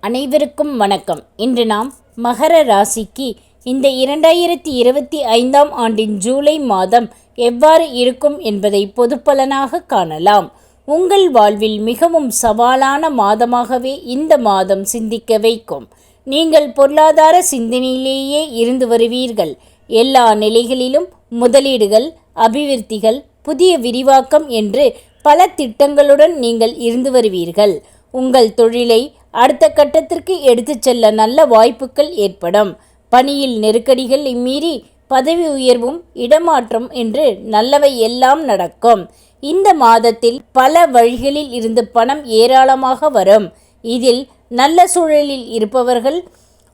அனைவருக்கும் வணக்கம். இன்று நாம் மகர ராசிக்கு இந்த 2025ஆம் ஆண்டின் ஜூலை மாதம் எவ்வாறு இருக்கும் என்பதை பொதுப்பலனாக காணலாம். உங்கள் வாழ்வில் மிகவும் சவாலான மாதமாகவே இந்த மாதம் சிந்திக்க வைக்கும். நீங்கள் பொருளாதார சிந்தனையிலேயே இருந்து வருவீர்கள். எல்லா நிலைகளிலும் முதலீடுகள், அபிவிருத்திகள், புதிய விரிவாக்கம் என்று பல திட்டங்களுடன் நீங்கள் இருந்து வருவீர்கள். உங்கள் தொழிலை அடுத்த கட்டத்திற்கு எடுத்துச் செல்ல நல்ல வாய்ப்புகள் ஏற்படும். பணியில் நெருக்கடிகளை மீறி பதவி உயர்வும் இடமாற்றம் என்று நல்லவை எல்லாம் நடக்கும். இந்த மாதத்தில் பல வழிகளில் இருந்து பணம் ஏராளமாக வரும். இதில் நல்ல சூழலில் இருப்பவர்கள்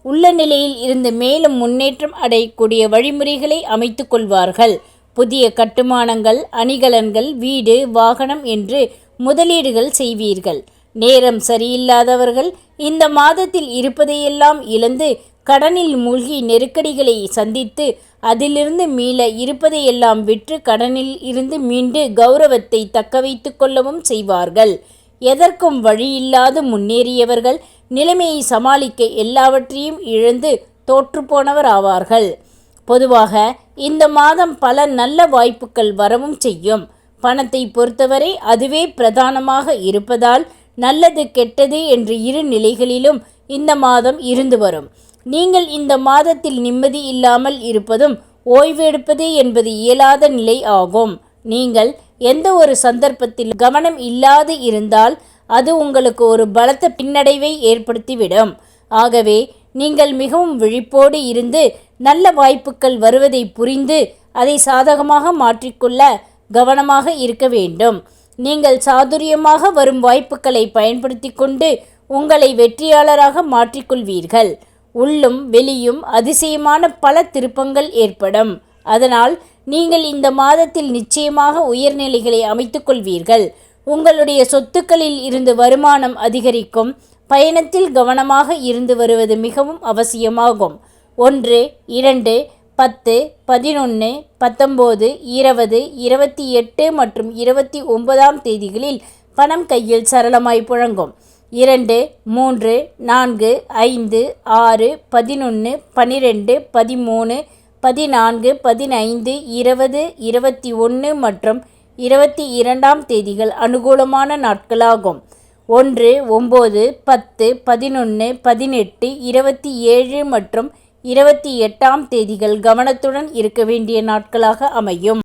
உள்ள நிலையில் இருந்து மேலும் முன்னேற்றம் அடையக்கூடிய வழிமுறைகளை அமைத்து கொள்வார்கள். புதிய கட்டுமானங்கள், அணிகலன்கள், வீடு, வாகனம் என்று முதலீடுகள் செய்வீர்கள். நேரம் சரியில்லாதவர்கள் இந்த மாதத்தில் இருப்பதையெல்லாம் இழந்து கடனில் மூழ்கி நெருக்கடிகளை சந்தித்து அதிலிருந்து மீள இருப்பதையெல்லாம் விற்று கடனில் இருந்து மீண்டு கௌரவத்தை தக்க வைத்து கொள்ளவும் செய்வார்கள். எதற்கும் வழியில்லாது முன்னேறியவர்கள் நிலைமையை சமாளிக்க எல்லாவற்றையும் இழந்து தோற்றுப்போனவர் ஆவார்கள். பொதுவாக இந்த மாதம் பல நல்ல வாய்ப்புகள் வரவும் செய்யும். பணத்தை பொறுத்தவரை அதுவே பிரதானமாக இருப்பதால் நல்லது கெட்டது என்று இரு நிலைகளிலும் இந்த மாதம் இருந்து வரும். நீங்கள் இந்த மாதத்தில் நிம்மதி இல்லாமல் இருப்பதும் ஓய்வெடுப்பது என்பது இயலாத நிலை ஆகும். நீங்கள் எந்த ஒரு சந்தர்ப்பத்தில் கவனம் இல்லாது இருந்தால் அது உங்களுக்கு ஒரு பலத்த பின்னடைவை ஏற்படுத்திவிடும். ஆகவே நீங்கள் மிகவும் விழிப்போடு இருந்து நல்ல வாய்ப்புகள் வருவதை புரிந்து அதை சாதகமாக மாற்றிக்கொள்ள கவனமாக இருக்க வேண்டும். நீங்கள் சாதுரியமாக வரும் வாய்ப்புகளை பயன்படுத்தி கொண்டு உங்களை வெற்றியாளராக மாற்றிக்கொள்வீர்கள். உள்ளும் வெளியும் அதிசயமான பல திருப்பங்கள் ஏற்படும். அதனால் நீங்கள் இந்த மாதத்தில் நிச்சயமாக உயர்நிலைகளை அமைத்துக் கொள்வீர்கள். உங்களுடைய சொத்துக்களில் இருந்து வருமானம் அதிகரிக்கும். பயணத்தில் கவனமாக இருந்து வருவது மிகவும் அவசியமாகும். 1, 2, 10, 11, 19, 20, 28 மற்றும் 29ஆம் தேதிகளில் பணம் கையில் சரளமாய் புழங்கும். 2, 3, 4, 5, 6, 11, 12, 13, 14, 15, 20, 21 மற்றும் 22ஆம் தேதிகள் அனுகூலமான நாட்களாகும். 1, 9, 10, 11, 18, 27 மற்றும் 28ஆம் தேதிகள் கவனத்துடன் இருக்க வேண்டிய நாட்களாக அமையும்.